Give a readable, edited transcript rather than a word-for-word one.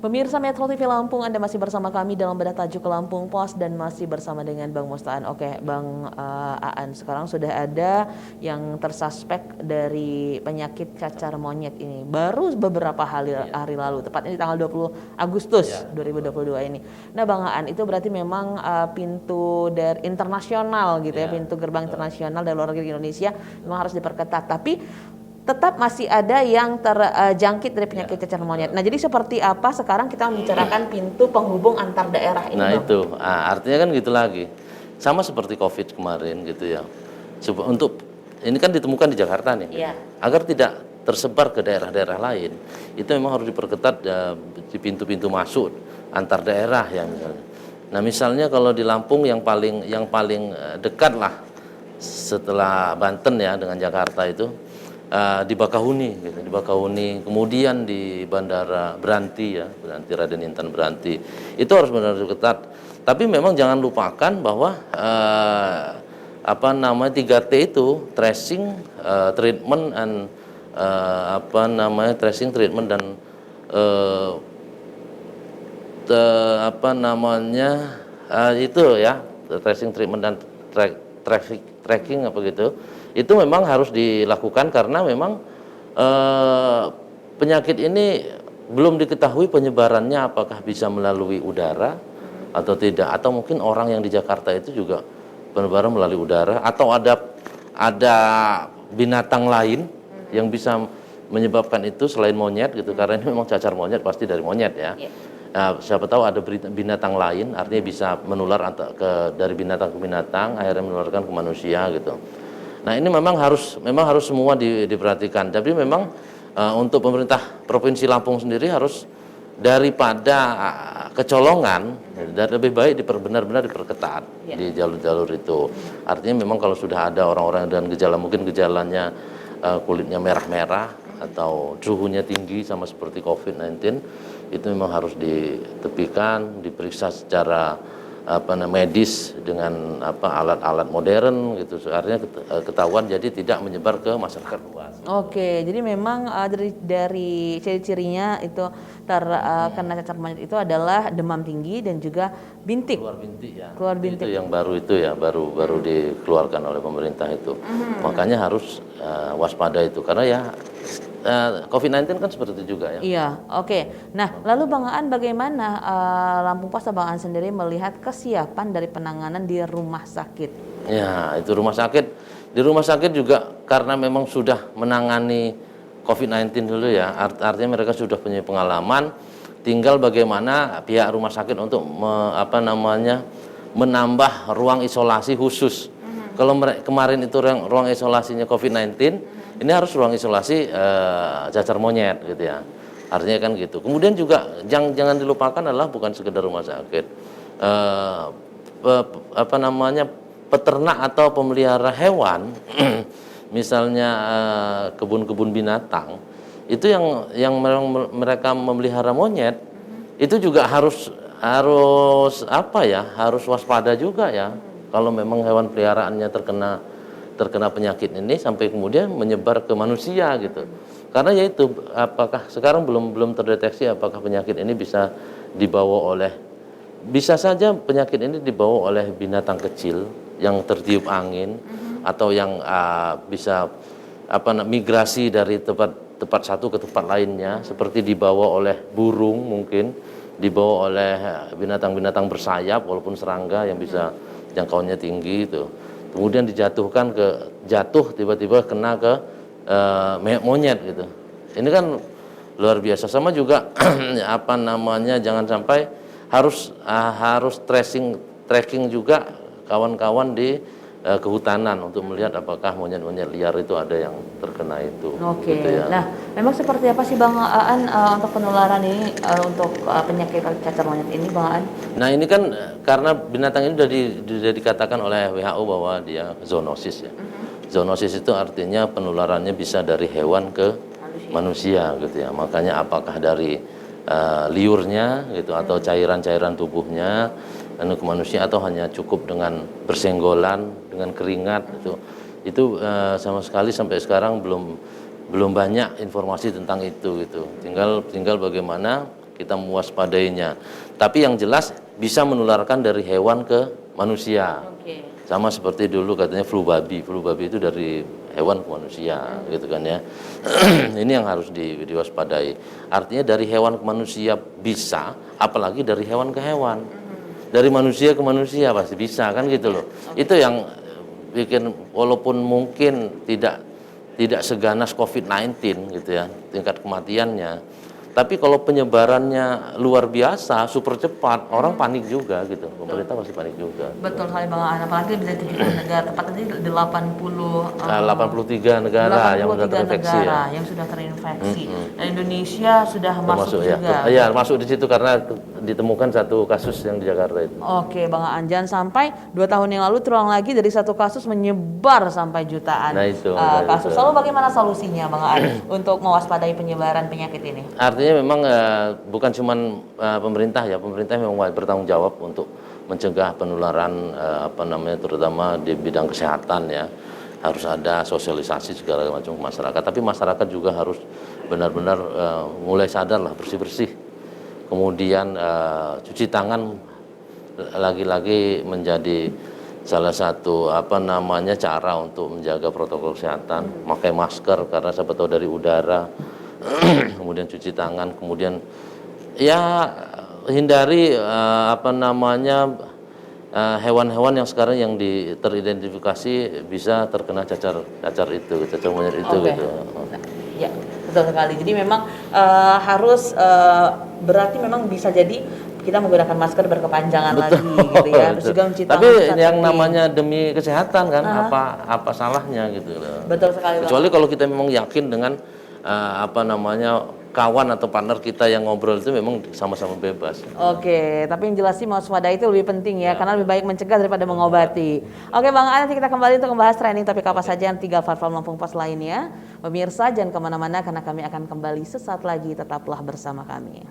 Pemirsa Metro TV Lampung, Anda masih bersama kami dalam bedah tajuk Lampung Pos dan masih bersama dengan Bang Mustaan. Oke, Bang Aan, sekarang sudah ada yang tersuspek dari penyakit cacar monyet ini. Baru beberapa hari lalu, tepatnya di tanggal 20 Agustus 2022 ini. Nah, Bang Aan, itu berarti memang pintu dari internasional gitu ya, pintu gerbang internasional dari luar negeri Indonesia memang harus diperketat. Tapi tetap masih ada yang terjangkit dari penyakit cacar monyet. Nah, jadi seperti apa sekarang kita membicarakan pintu penghubung antar daerah ini, Nah Bang? itu, artinya kan gitu lagi. Sama seperti COVID kemarin gitu ya. Untuk ini kan ditemukan di Jakarta nih. Iya. Agar tidak tersebar ke daerah-daerah lain, itu memang harus diperketat di pintu-pintu masuk antar daerah yang misalnya. Nah misalnya kalau di Lampung yang paling dekat lah setelah Banten ya dengan Jakarta itu. Di Bakahuni, gitu, di Bakahuni, kemudian di Bandara Beranti ya, Beranti Raden Intan Beranti, itu harus benar-benar ketat. Tapi memang jangan lupakan bahwa 3T itu tracing, treatment, and tracing, treatment dan itu ya, tracing, treatment dan tracking apa gitu. Itu memang harus dilakukan karena memang penyakit ini belum diketahui penyebarannya apakah bisa melalui udara atau tidak, atau mungkin orang yang di Jakarta itu juga penyebaran melalui udara, atau ada binatang lain yang bisa menyebabkan itu selain monyet gitu, karena ini memang cacar monyet pasti dari monyet ya. Nah, siapa tahu ada binatang lain, artinya bisa menular dari binatang ke binatang, akhirnya menularkan ke manusia gitu. Nah ini memang harus semua diperhatikan. Tapi memang untuk pemerintah Provinsi Lampung sendiri harus daripada kecolongan, dan lebih baik benar-benar diperketat di jalur-jalur itu. Artinya memang kalau sudah ada orang-orang dengan gejala, mungkin gejalanya kulitnya merah-merah atau suhunya tinggi sama seperti COVID-19, itu memang harus ditepikan, diperiksa secara medis dengan alat-alat modern gitu, artinya ketahuan, jadi tidak menyebar ke masyarakat luas. Oke, jadi memang dari ciri-cirinya itu terkena cacar monyet itu adalah demam tinggi dan juga bintik. Keluar bintik ya. Keluar bintik. Itu yang baru itu ya, baru dikeluarkan oleh pemerintah itu. Makanya harus waspada itu karena ya COVID-19 kan seperti itu juga ya. Iya, oke. Nah, lalu Bang Aan, bagaimana Lampung Pos Bang Aan sendiri melihat kesiapan dari penanganan di rumah sakit? Ya, itu rumah sakit. Di rumah sakit juga karena memang sudah menangani COVID-19 dulu ya, artinya mereka sudah punya pengalaman. Tinggal bagaimana pihak rumah sakit untuk menambah ruang isolasi khusus. Kalau kemarin itu ruang isolasinya COVID-19, ini harus ruang isolasi cacar monyet gitu ya. Artinya kan gitu. Kemudian juga jangan dilupakan adalah bukan sekedar rumah sakit. Peternak atau pemelihara hewan, misalnya kebun-kebun binatang, itu yang mereka memelihara monyet, itu juga harus waspada juga ya. Kalau memang hewan peliharaannya terkena penyakit ini sampai kemudian menyebar ke manusia gitu. Karena yaitu apakah sekarang belum terdeteksi apakah penyakit ini bisa saja penyakit ini dibawa oleh binatang kecil yang tertiup angin atau yang bisa migrasi dari tempat satu ke tempat lainnya, seperti dibawa oleh burung, mungkin dibawa oleh binatang-binatang bersayap walaupun serangga yang bisa jangkauannya tinggi itu. Kemudian jatuh tiba-tiba kena ke monyet gitu. Ini kan luar biasa. Sama juga jangan sampai harus tracking juga kawan-kawan di kehutanan untuk melihat apakah monyet-monyet liar itu ada yang terkena itu. Oke. Gitu ya. Nah, memang seperti apa sih Bang Aan untuk penularan ini untuk penyakit cacar monyet ini, Bang Aan? Nah ini kan karena binatang ini sudah dikatakan oleh WHO bahwa dia zoonosis ya. Zoonosis itu artinya penularannya bisa dari hewan ke manusia gitu ya. Makanya apakah dari liurnya gitu atau cairan-cairan tubuhnya ke manusia, atau hanya cukup dengan bersenggolan dengan keringat itu sama sekali sampai sekarang belum banyak informasi tentang itu gitu. Tinggal bagaimana kita mewaspadainya. Tapi yang jelas bisa menularkan dari hewan ke manusia. Oke. Sama seperti dulu katanya flu babi itu dari hewan ke manusia, gitu kan ya. Ini yang harus diwaspadai. Artinya dari hewan ke manusia bisa, apalagi dari hewan ke hewan. Dari manusia ke manusia pasti bisa, kan gitu loh. Itu yang bikin, walaupun mungkin tidak seganas COVID-19 gitu ya, tingkat kematiannya. Tapi kalau penyebarannya luar biasa, super cepat, orang panik juga gitu. Pemerintah pasti panik juga. Betul sekali Bang Aan, apalagi dari 70 negara, tepat tadi 83 negara yang sudah 83 terinfeksi negara ya. yang sudah terinfeksi. Dan Indonesia sudah masuk ya. juga. Iya, masuk di situ karena ditemukan satu kasus yang di Jakarta itu. Oke Bang Aan, jangan sampai 2 tahun yang lalu terulang lagi dari satu kasus menyebar sampai jutaan kasus. Lalu bagaimana solusinya Bang Aan untuk mewaspadai penyebaran penyakit ini? Artinya memang bukan cuma pemerintah ya, pemerintah memang bertanggung jawab untuk mencegah penularan terutama di bidang kesehatan ya. Harus ada sosialisasi segala macam ke masyarakat, tapi masyarakat juga harus benar-benar mulai sadar lah, bersih-bersih. Kemudian cuci tangan lagi-lagi menjadi salah satu cara untuk menjaga protokol kesehatan. Pakai masker karena siapa tahu dari udara. Kemudian cuci tangan, kemudian ya hindari hewan-hewan yang sekarang yang teridentifikasi bisa terkena cacar monyet itu gitu. Ya, betul sekali. Jadi memang harus berarti memang bisa jadi kita menggunakan masker berkepanjangan lagi gitu ya. Terus juga mencuci tangan. Tapi yang namanya demi kesehatan kan, apa salahnya gitu. Betul sekali. Kecuali kalau kita memang yakin dengan kawan atau partner kita yang ngobrol itu memang sama-sama bebas. Oke, tapi yang jelas sih mewaspadai itu lebih penting ya, karena lebih baik mencegah daripada mengobati. Oke Bang Aan, nanti kita kembali untuk membahas training topik apa saja yang 3 platform Lampung Pos lainnya. Pemirsa jangan kemana-mana karena kami akan kembali sesaat lagi, tetaplah bersama kami.